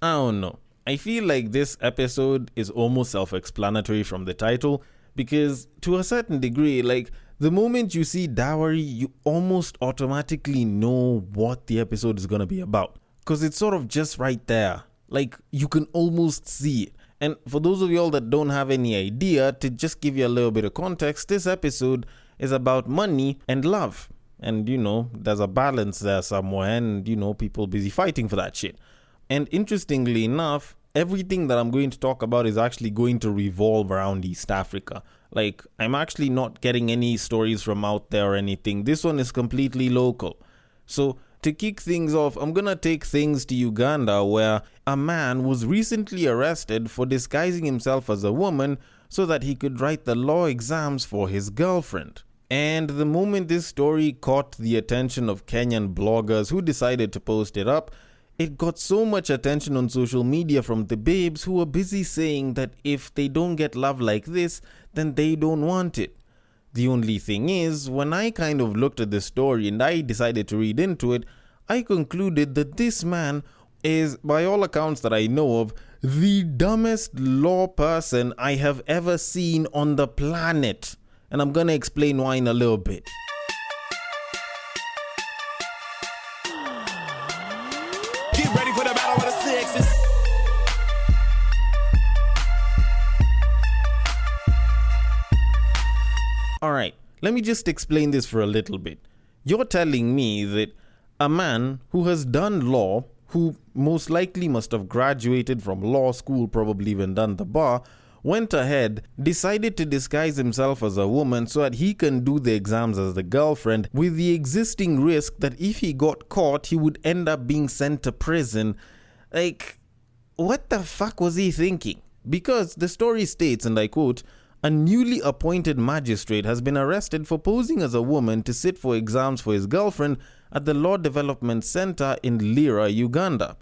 I don't know. I feel like this episode is almost self-explanatory from the title because to a certain degree, like the moment you see Dowry, you almost automatically know what the episode is going to be about because it's sort of just right there. Like you can almost see it. And for those of y'all that don't have any idea, to just give you a little bit of context, this episode is about money and love. And there's a balance there somewhere and people busy fighting for that shit. And interestingly enough, everything that I'm going to talk about is actually going to revolve around East Africa. Like, I'm actually not getting any stories from out there or anything. This one is completely local. So, to kick things off, I'm gonna take things to Uganda, where a man was recently arrested for disguising himself as a woman so that he could write the law exams for his girlfriend. And the moment this story caught the attention of Kenyan bloggers who decided to post it up, it got so much attention on social media from the babes who were busy saying that if they don't get love like this, then they don't want it. The only thing is, when I kind of looked at the story and I decided to read into it, I concluded that this man is, by all accounts that I know of, the dumbest law person I have ever seen on the planet. And I'm gonna explain why in a little bit. Get ready for the battle of the sexes. Alright, let me just explain this for a little bit. You're telling me that a man who has done law, who most likely must have graduated from law school, probably even done the bar, went ahead, decided to disguise himself as a woman so that he can do the exams as the girlfriend, with the existing risk that if he got caught, he would end up being sent to prison. Like, what the fuck was he thinking? Because the story states, and I quote, "A newly appointed magistrate has been arrested for posing as a woman to sit for exams for his girlfriend at the Law Development Center in Lira, Uganda.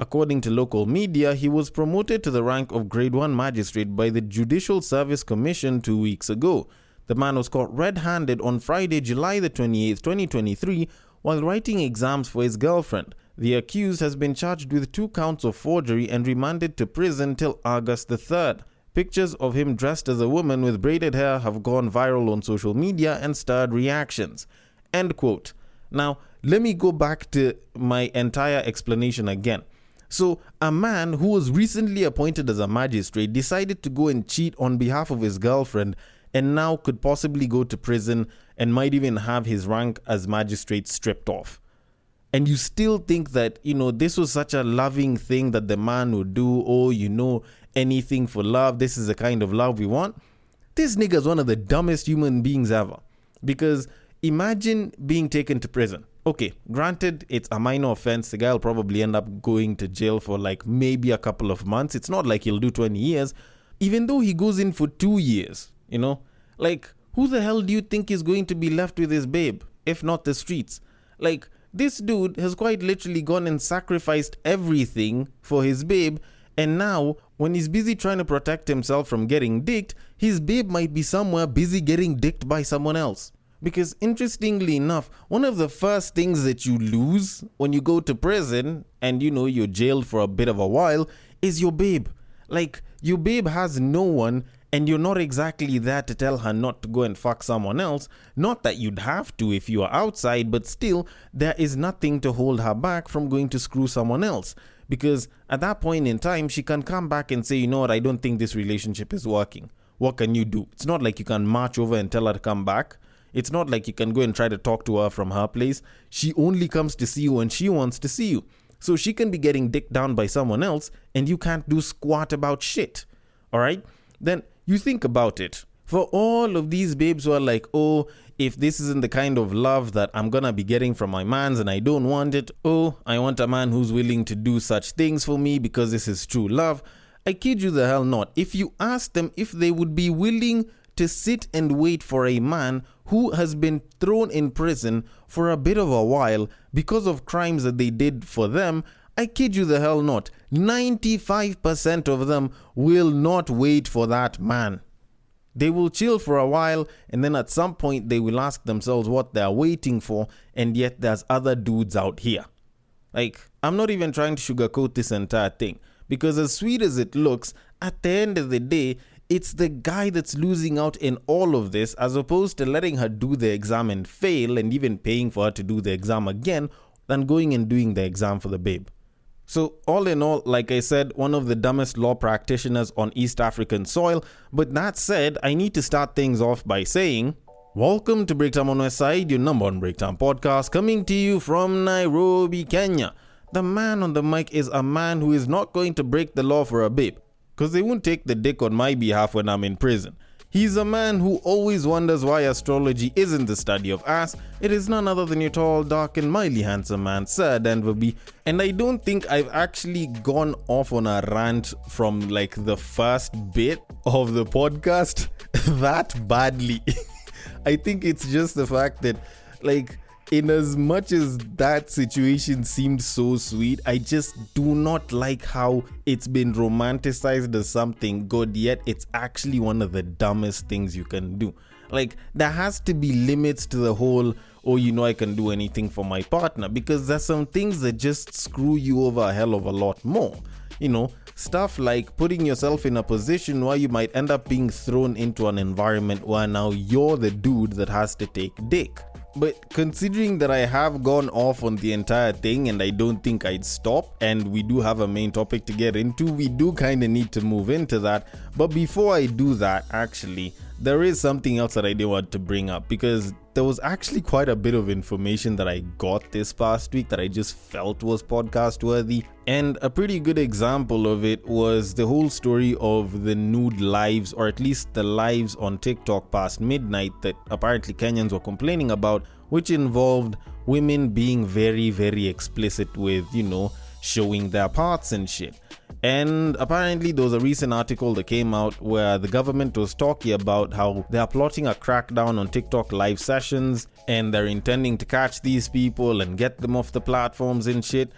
According to local media, he was promoted to the rank of Grade 1 magistrate by the Judicial Service Commission 2 weeks ago. The man was caught red-handed on Friday, July the 28th, 2023, while writing exams for his girlfriend. The accused has been charged with 2 counts of forgery and remanded to prison till August the 3rd. Pictures of him dressed as a woman with braided hair have gone viral on social media and stirred reactions." End quote. Now, let me go back to my entire explanation again. So, a man who was recently appointed as a magistrate decided to go and cheat on behalf of his girlfriend and now could possibly go to prison and might even have his rank as magistrate stripped off. And you still think that, this was such a loving thing that the man would do. Oh, anything for love. This is the kind of love we want. This nigga is one of the dumbest human beings ever. Because imagine being taken to prison. Okay, granted, it's a minor offense. The guy will probably end up going to jail for like maybe a couple of months. It's not like he'll do 20 years. Even though he goes in for 2 years, Like, who the hell do you think is going to be left with his babe, if not the streets? Like, this dude has quite literally gone and sacrificed everything for his babe, and now, when he's busy trying to protect himself from getting dicked, his babe might be somewhere busy getting dicked by someone else. Because interestingly enough, one of the first things that you lose when you go to prison and you're jailed for a bit of a while is your babe. Like, your babe has no one and you're not exactly there to tell her not to go and fuck someone else. Not that you'd have to if you are outside, but still, there is nothing to hold her back from going to screw someone else. Because at that point in time, she can come back and say, you know what, I don't think this relationship is working. What can you do? It's not like you can march over and tell her to come back. It's not like you can go and try to talk to her from her place. She only comes to see you when she wants to see you. So she can be getting dicked down by someone else and you can't do squat about shit. Alright? Then you think about it. For all of these babes who are like, oh, if this isn't the kind of love that I'm gonna be getting from my mans and I don't want it, oh, I want a man who's willing to do such things for me because this is true love. I kid you the hell not. If you ask them if they would be willing to sit and wait for a man who has been thrown in prison for a bit of a while because of crimes that they did for them, I kid you the hell not. 95% of them will not wait for that man. They will chill for a while and then at some point they will ask themselves what they're waiting for, and yet there's other dudes out here. Like, I'm not even trying to sugarcoat this entire thing, because as sweet as it looks, at the end of the day, it's the guy that's losing out in all of this, as opposed to letting her do the exam and fail and even paying for her to do the exam again than going and doing the exam for the babe. So all in all, like I said, one of the dumbest law practitioners on East African soil. But that said, I need to start things off by saying, welcome to Breaktime on West Side, your number one Breaktime podcast, coming to you from Nairobi, Kenya. The man on the mic is a man who is not going to break the law for a babe, because they won't take the dick on my behalf when I'm in prison. He's a man who always wonders why astrology isn't the study of ass. It is none other than your tall, dark, and mildly handsome man, Sir Denver B. And I don't think I've actually gone off on a rant from like the first bit of the podcast that badly. I think it's just the fact that, like, in as much as that situation seemed so sweet, I just do not like how it's been romanticized as something good, yet it's actually one of the dumbest things you can do. Like, there has to be limits to the whole, oh, you know, I can do anything for my partner, because there's some things that just screw you over a hell of a lot more. You know, stuff like putting yourself in a position where you might end up being thrown into an environment where now you're the dude that has to take dick. But considering that I have gone off on the entire thing and I don't think I'd stop, and we do have a main topic to get into, we do kind of need to move into that. But before I do that, actually, there is something else that I did want to bring up, because there was actually quite a bit of information that I got this past week that I just felt was podcast worthy. And a pretty good example of it was the whole story of the nude lives, or at least the lives on TikTok past midnight that apparently Kenyans were complaining about, which involved women being very, very explicit with, you know, showing their parts and shit. And apparently there was a recent article that came out where the government was talking about how they are plotting a crackdown on TikTok live sessions, and they're intending to catch these people and get them off the platforms and shit.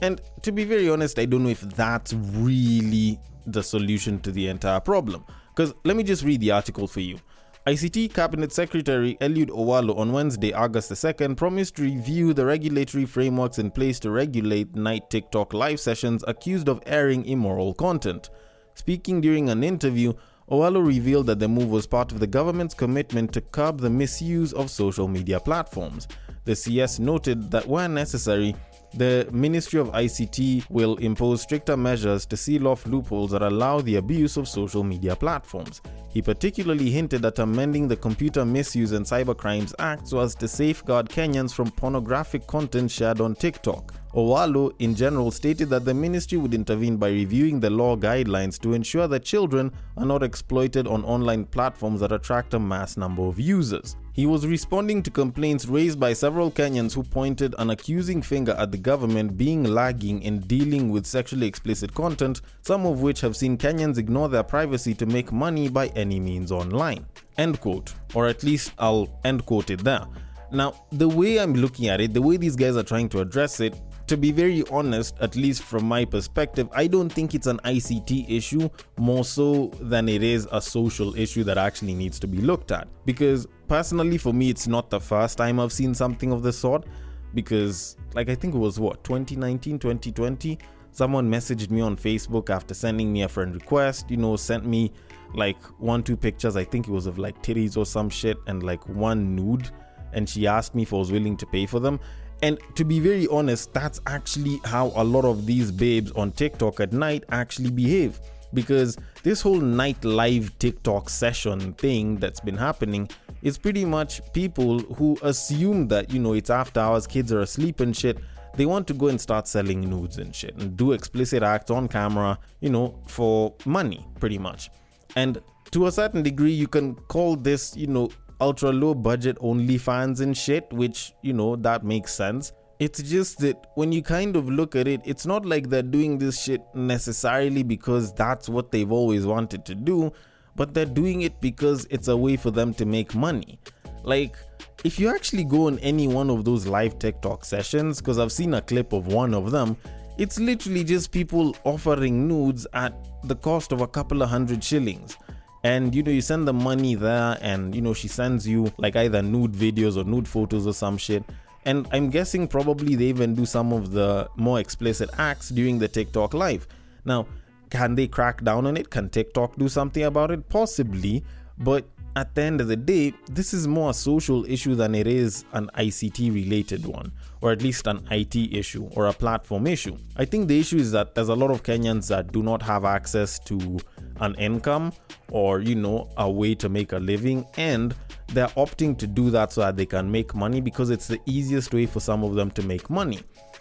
And to be very honest, I don't know if that's really the solution to the entire problem. Because let me just read the article for you. ICT Cabinet Secretary Eliud Owalo on Wednesday, August 2nd, promised to review the regulatory frameworks in place to regulate night TikTok live sessions accused of airing immoral content. Speaking during an interview, Owalo revealed that the move was part of the government's commitment to curb the misuse of social media platforms. The CS noted that where necessary, the Ministry of ICT will impose stricter measures to seal off loopholes that allow the abuse of social media platforms. He particularly hinted at amending the Computer Misuse and Cybercrimes Act so as to safeguard Kenyans from pornographic content shared on TikTok. Owalo, in general, stated that the ministry would intervene by reviewing the law guidelines to ensure that children are not exploited on online platforms that attract a mass number of users. He was responding to complaints raised by several Kenyans who pointed an accusing finger at the government being lagging in dealing with sexually explicit content, some of which have seen Kenyans ignore their privacy to make money by any means online. End quote. Or at least I'll end quote it there. Now, the way I'm looking at it, the way these guys are trying to address it, to be very honest, at least from my perspective, I don't think it's an ICT issue more so than it is a social issue that actually needs to be looked at. Because personally, for me, it's not the first time I've seen something of the sort. Because, like, I think it was 2019, 2020, someone messaged me on Facebook after sending me a friend request, sent me like 1-2 pictures, I think it was of like titties or some shit, and like one nude, and she asked me if I was willing to pay for them. And to be very honest, that's actually how a lot of these babes on TikTok at night actually behave. Because this whole night live TikTok session thing that's been happening is pretty much people who assume that, it's after hours, kids are asleep and shit. They want to go and start selling nudes and shit and do explicit acts on camera, for money, pretty much. And to a certain degree, you can call this, ultra low budget OnlyFans and shit, which, that makes sense. It's just that when you kind of look at it, it's not like they're doing this shit necessarily because that's what they've always wanted to do, but they're doing it because it's a way for them to make money. Like, if you actually go on any one of those live TikTok sessions, because I've seen a clip of one of them, it's literally just people offering nudes at the cost of a couple of 100 shillings. And you send the money there, and she sends you like either nude videos or nude photos or some shit, And I'm guessing probably they even do some of the more explicit acts during the TikTok live. Now, can they crack down on it? Can TikTok do something about it? Possibly. But at the end of the day, this is more a social issue than it is an ICT related one, or at least an IT issue or a platform issue. I think the issue is that there's a lot of Kenyans that do not have access to an income or, a way to make a living, and they're opting to do that so that they can make money because it's the easiest way for some of them to make money.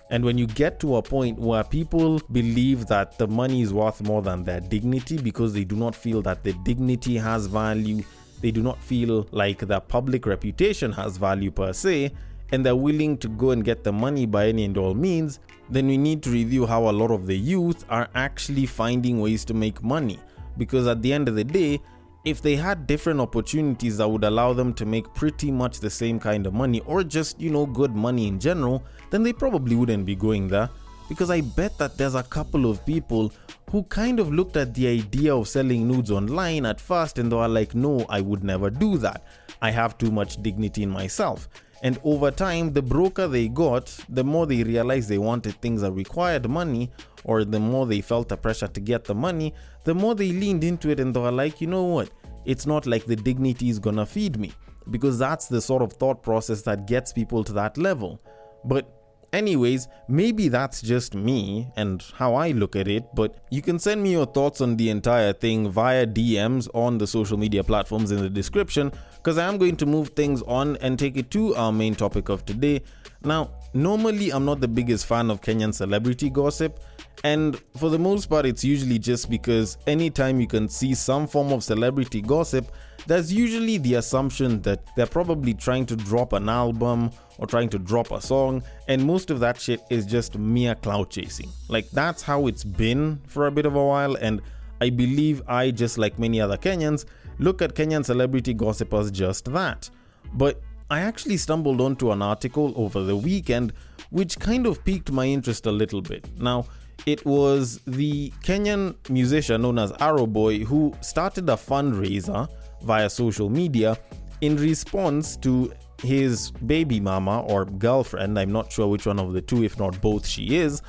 And when you get to a point where people believe that the money is worth more than their dignity because they do not feel that the dignity has value, they do not feel like their public reputation has value per se, and they're willing to go and get the money by any and all means, then we need to review how a lot of the youth are actually finding ways to make money. Because at the end of the day, if they had different opportunities that would allow them to make pretty much the same kind of money, or just, good money in general, then they probably wouldn't be going there. Because I bet that there's a couple of people who kind of looked at the idea of selling nudes online at first and they were like, no, I would never do that. I have too much dignity in myself. And over time, the broker they got, the more they realized they wanted things that required money, or the more they felt the pressure to get the money, the more they leaned into it and they were like, you know what? It's not like the dignity is gonna feed me. Because that's the sort of thought process that gets people to that level. But anyways, maybe that's just me and how I look at it, but you can send me your thoughts on the entire thing via DMs on the social media platforms in the description, because I am going to move things on and take it to our main topic of today. Now, normally I'm not the biggest fan of Kenyan celebrity gossip, and for the most part it's usually just because anytime you can see some form of celebrity gossip, there's usually the assumption that they're probably trying to drop an album or trying to drop a song, and most of that shit is just mere clout chasing. Like, that's how it's been for a bit of a while, and I believe I, just like many other Kenyans, look at Kenyan celebrity gossip as just that. But I actually stumbled onto an article over the weekend which kind of piqued my interest a little bit. Now, it was the Kenyan musician known as Arrow Boy who started a fundraiser via social media in response to his baby mama or girlfriend, I'm not sure which one of the two, if not both she is,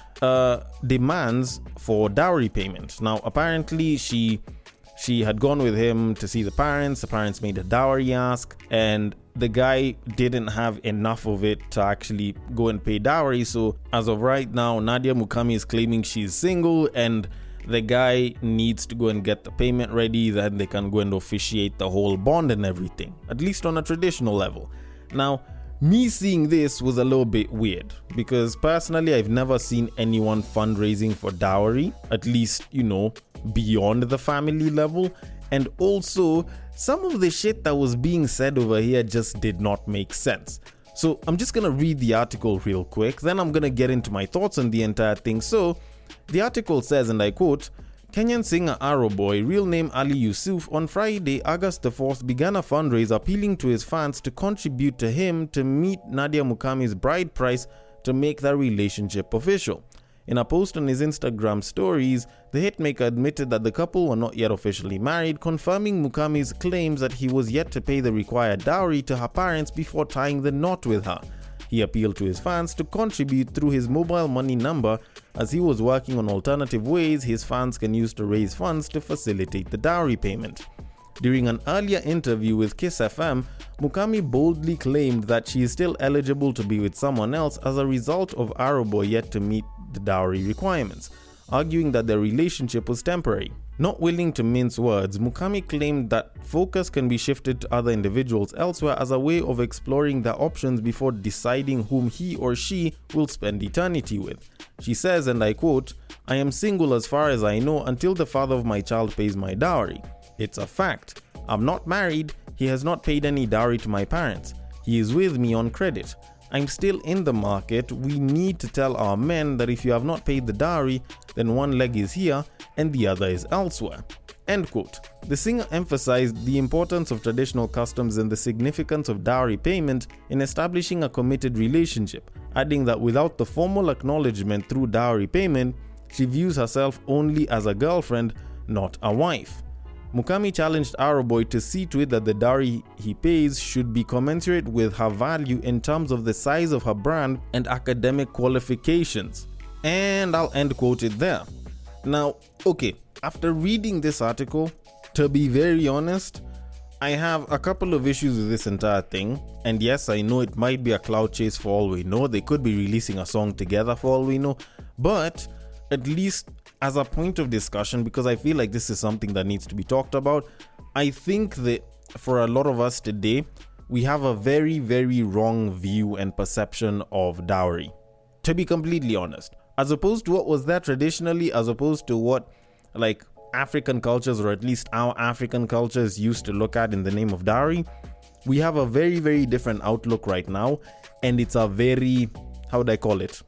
demands for dowry payment. Now, apparently she had gone with him to see the parents made a dowry ask, and the guy didn't have enough of it to actually go and pay dowry. So as of right now, Nadia Mukami is claiming she's single and the guy needs to go and get the payment ready, then they can go and officiate the whole bond and everything, at least on a traditional level. Now, me seeing this was a little bit weird because personally I've never seen anyone fundraising for dowry, at least, beyond the family level. And also, some of the shit that was being said over here just did not make sense. So I'm just gonna read the article real quick, then I'm gonna get into my thoughts on the entire thing. So the article says, and I quote, Kenyan singer Arrow Boy, real name Ali Yusuf, on Friday, August the 4th, began a fundraiser appealing to his fans to contribute to him to meet Nadia Mukami's bride price to make their relationship official. In a post on his Instagram stories, the hitmaker admitted that the couple were not yet officially married, confirming Mukami's claims that he was yet to pay the required dowry to her parents before tying the knot with her. He appealed to his fans to contribute through his mobile money number, as he was working on alternative ways his fans can use to raise funds to facilitate the dowry payment. During an earlier interview with Kiss FM, Mukami boldly claimed that she is still eligible to be with someone else as a result of Arrow Boy yet to meet the dowry requirements, arguing that their relationship was temporary. Not willing to mince words, Mukami claimed that focus can be shifted to other individuals elsewhere as a way of exploring their options before deciding whom he or she will spend eternity with. She says, and I quote, I am single as far as I know until the father of my child pays my dowry. It's a fact. I'm not married. He has not paid any dowry to my parents. He is with me on credit. I'm still in the market. We need to tell our men that if you have not paid the dowry, then one leg is here and the other is elsewhere. End quote. The singer emphasized the importance of traditional customs and the significance of dowry payment in establishing a committed relationship, adding that without the formal acknowledgement through dowry payment, she views herself only as a girlfriend, not a wife. Mukami challenged Arrowboy to see to it that the dowry he pays should be commensurate with her value in terms of the size of her brand and academic qualifications. And I'll end quote it there. Now, okay, after reading this article, to be very honest, I have a couple of issues with this entire thing. And yes, I know it might be a cloud chase for all we know. They could be releasing a song together for all we know. But at least as a point of discussion, because I feel like this is something that needs to be talked about, I think that for a lot of us today, we have a very, very wrong view and perception of dowry. To be completely honest, as opposed to what was there traditionally, as opposed to what like African cultures, or at least our African cultures, used to look at in the name of dowry, we have a very, very different outlook right now. And it's a very, how would I call it,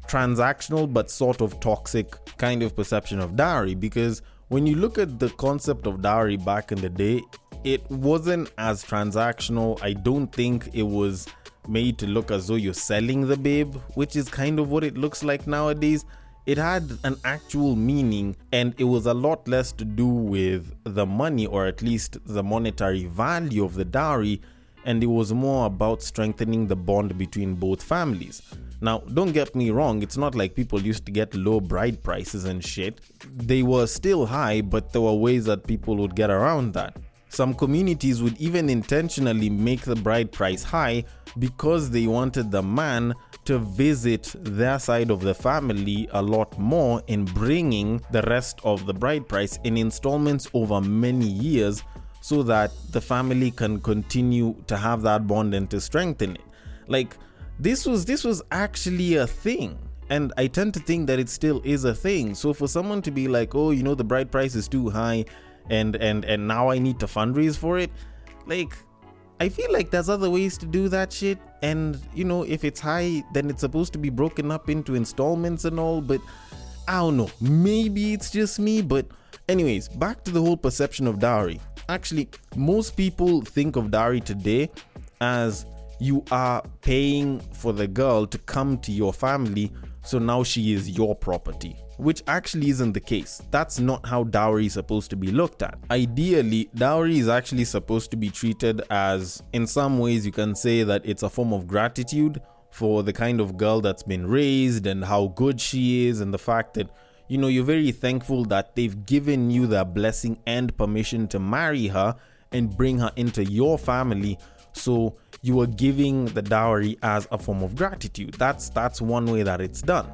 transactional but sort of toxic kind of perception of dowry. Because when you look at the concept of dowry back in the day, it wasn't as transactional. I don't think it was made to look as though you're selling the babe, which is kind of what it looks like nowadays. It had an actual meaning, and it was a lot less to do with the money, or at least the monetary value of the dowry, and it was more about strengthening the bond between both families. Now, don't get me wrong, it's not like people used to get low bride prices and shit. They were still high, but there were ways that people would get around that. Some communities would even intentionally make the bride price high because they wanted the man to visit their side of the family a lot more, in bringing the rest of the bride price in installments over many years, so that the family can continue to have that bond and to strengthen it. Like, this was actually a thing, and I tend to think that it still is a thing. So for someone to be like, oh, the bride price is too high, and now I need to fundraise for it, like, I feel like there's other ways to do that shit. And if it's high, then it's supposed to be broken up into installments and all. But I don't know, maybe it's just me. But anyways, back to the whole perception of dowry. Actually, most people think of dowry today as you are paying for the girl to come to your family, so now she is your property, which actually isn't the case. That's not how dowry is supposed to be looked at. Ideally, dowry is actually supposed to be treated as, in some ways you can say that it's a form of gratitude for the kind of girl that's been raised and how good she is, and the fact that you're very thankful that they've given you the blessing and permission to marry her and bring her into your family. So you are giving the dowry as a form of gratitude. That's one way that it's done.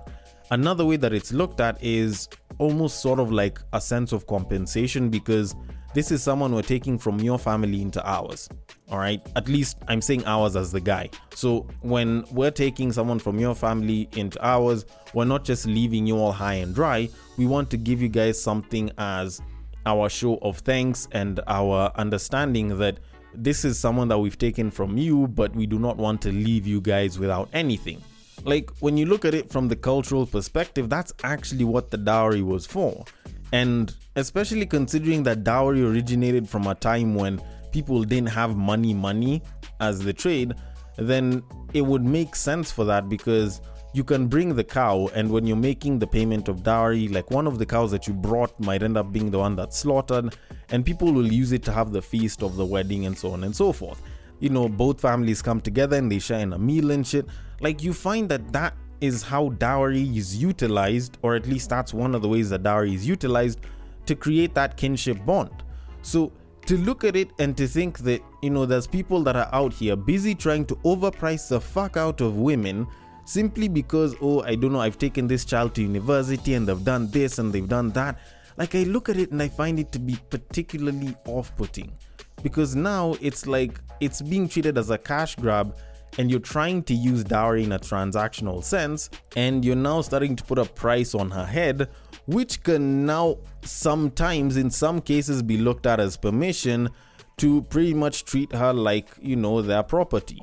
Another way that it's looked at is almost sort of like a sense of compensation, because this is someone we're taking from your family into ours. All right, at least I'm saying ours as the guy. So when we're taking someone from your family into ours, we're not just leaving you all high and dry. We want to give you guys something as our show of thanks and our understanding that this is someone that we've taken from you, but we do not want to leave you guys without anything. Like, when you look at it from the cultural perspective, that's actually what the dowry was for. And especially considering that dowry originated from a time when people didn't have money as the trade, then it would make sense for that, because you can bring the cow, and when you're making the payment of dowry, like, one of the cows that you brought might end up being the one that's slaughtered, and people will use it to have the feast of the wedding and so on and so forth. Both families come together and they share in a meal and shit. Like, you find that is how dowry is utilized, or at least that's one of the ways that dowry is utilized, to create that kinship bond. So to look at it and to think that, there's people that are out here busy trying to overprice the fuck out of women simply because, I don't know, I've taken this child to university and they've done this and they've done that. Like, I look at it and I find it to be particularly off-putting, because now it's like it's being treated as a cash grab, and you're trying to use dowry in a transactional sense, and you're now starting to put a price on her head, which can now sometimes, in some cases, be looked at as permission to pretty much treat her like, their property.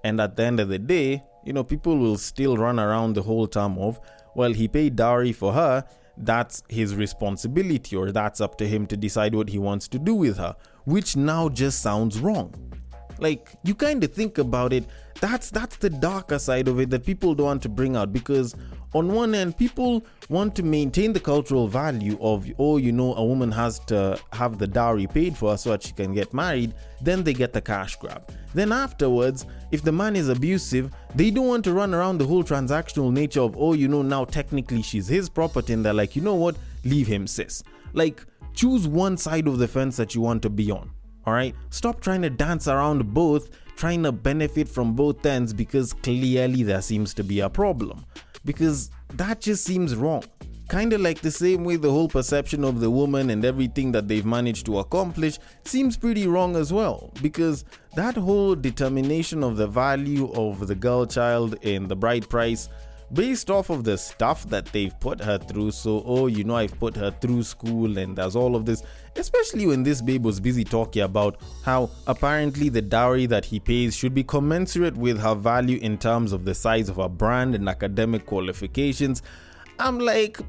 And at the end of the day, people will still run around the whole term of, well, he paid dowry for her, that's his responsibility, or that's up to him to decide what he wants to do with her, which now just sounds wrong. Like, you kind of think about it, that's the darker side of it that people don't want to bring out, because on one end, people want to maintain the cultural value of, oh, a woman has to have the dowry paid for so that she can get married, then they get the cash grab. Then afterwards, if the man is abusive, they don't want to run around the whole transactional nature of, oh, now technically she's his property, and they're like, you know what, leave him, sis. Like, choose one side of the fence that you want to be on, all right? Stop trying to dance around both, trying to benefit from both ends, because clearly there seems to be a problem. Because that just seems wrong. Kind of like the same way the whole perception of the woman and everything that they've managed to accomplish seems pretty wrong as well. Because that whole determination of the value of the girl child in the bride price based off of the stuff that they've put her through. So, I've put her through school and there's all of this, especially when this babe was busy talking about how apparently the dowry that he pays should be commensurate with her value in terms of the size of her brand and academic qualifications. I'm like,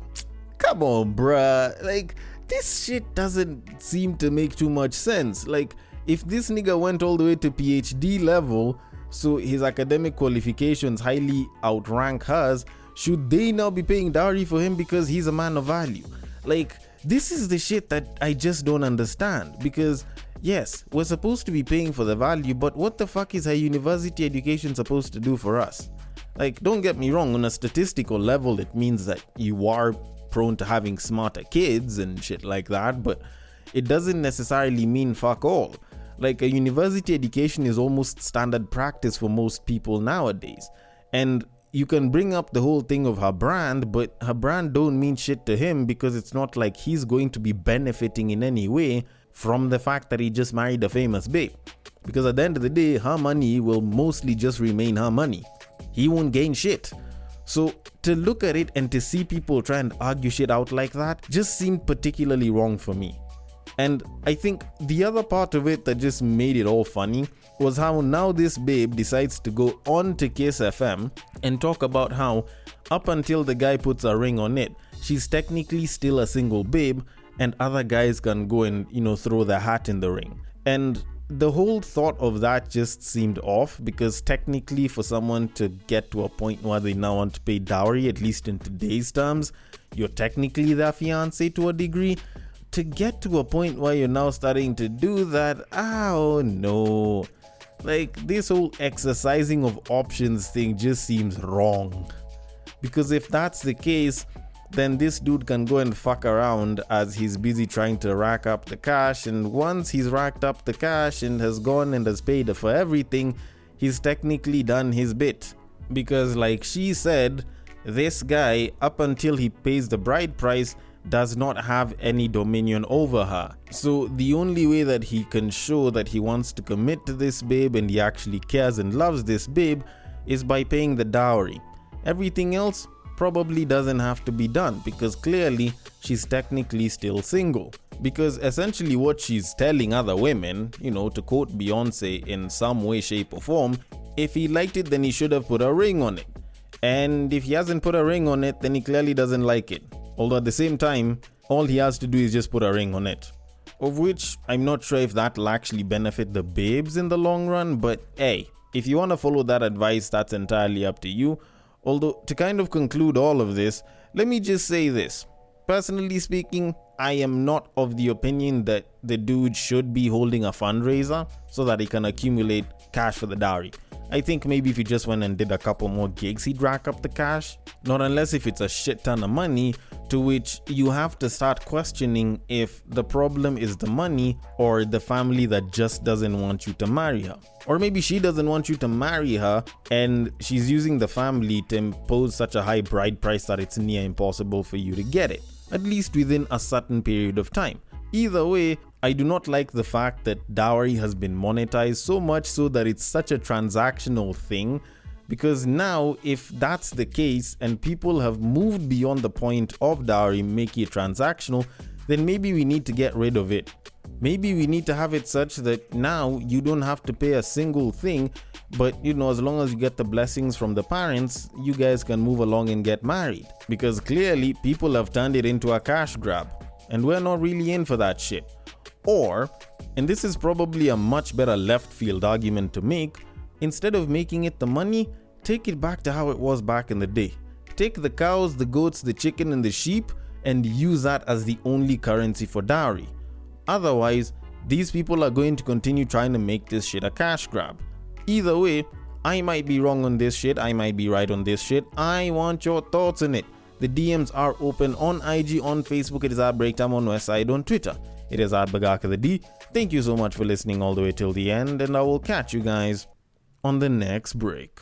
come on, bruh. Like, this shit doesn't seem to make too much sense. Like, if this nigga went all the way to PhD level, so his academic qualifications highly outrank hers, should they now be paying dowry for him because he's a man of value? Like, this is the shit that I just don't understand. Because yes, we're supposed to be paying for the value, but what the fuck is her university education supposed to do for us? Like, don't get me wrong, on a statistical level it means that you are prone to having smarter kids and shit like that, but it doesn't necessarily mean fuck all. Like, a university education is almost standard practice for most people nowadays. And you can bring up the whole thing of her brand, but her brand don't mean shit to him, because it's not like he's going to be benefiting in any way from the fact that he just married a famous babe. Because at the end of the day, her money will mostly just remain her money. He won't gain shit. So to look at it and to see people try and argue shit out like that just seemed particularly wrong for me. And I think the other part of it that just made it all funny was how now this babe decides to go on to Kiss FM and talk about how up until the guy puts a ring on it, she's technically still a single babe, and other guys can go and, throw their hat in the ring. And the whole thought of that just seemed off, because technically for someone to get to a point where they now want to pay dowry, at least in today's terms, you're technically their fiance to a degree. To get to a point where you're now starting to do that, oh no. Like, this whole exercising of options thing just seems wrong. Because if that's the case, then this dude can go and fuck around as he's busy trying to rack up the cash, and once he's racked up the cash and has gone and has paid for everything, he's technically done his bit. Because like she said, this guy, up until he pays the bride price, does not have any dominion over her. So the only way that he can show that he wants to commit to this babe and he actually cares and loves this babe is by paying the dowry. Everything else probably doesn't have to be done, because clearly she's technically still single. Because essentially what she's telling other women, to quote Beyonce in some way, shape or form, if he liked it, then he should have put a ring on it. And if he hasn't put a ring on it, then he clearly doesn't like it. Although at the same time, all he has to do is just put a ring on it. Of which I'm not sure if that'll actually benefit the babes in the long run, but hey, if you want to follow that advice, that's entirely up to you. Although, to kind of conclude all of this, let me just say this. Personally speaking, I am not of the opinion that the dude should be holding a fundraiser so that he can accumulate cash for the dowry. I think maybe if he just went and did a couple more gigs, he'd rack up the cash. Not unless if it's a shit ton of money, to which you have to start questioning if the problem is the money or the family that just doesn't want you to marry her. Or maybe she doesn't want you to marry her and she's using the family to impose such a high bride price that it's near impossible for you to get it, at least within a certain period of time. Either way, I do not like the fact that dowry has been monetized so much so that it's such a transactional thing, because now if that's the case and people have moved beyond the point of dowry making it transactional, then maybe we need to get rid of it. Maybe we need to have it such that now you don't have to pay a single thing, but as long as you get the blessings from the parents, you guys can move along and get married. Because clearly people have turned it into a cash grab, and we're not really in for that shit. Or, and this is probably a much better left field argument to make, Instead of making it the money, take it back to how it was back in the day. Take the cows, the goats, the chicken, and the sheep and use that as the only currency for dowry. Otherwise, these people are going to continue trying to make this shit a cash grab. Either way, I might be wrong on this shit, I might be right on this shit. I want your thoughts on it. The DMs are open on IG, on Facebook. It is at Breaktime, on Westside, on Twitter. It is at Bagaka the D. Thank you so much for listening all the way till the end, and I will catch you guys on the next break.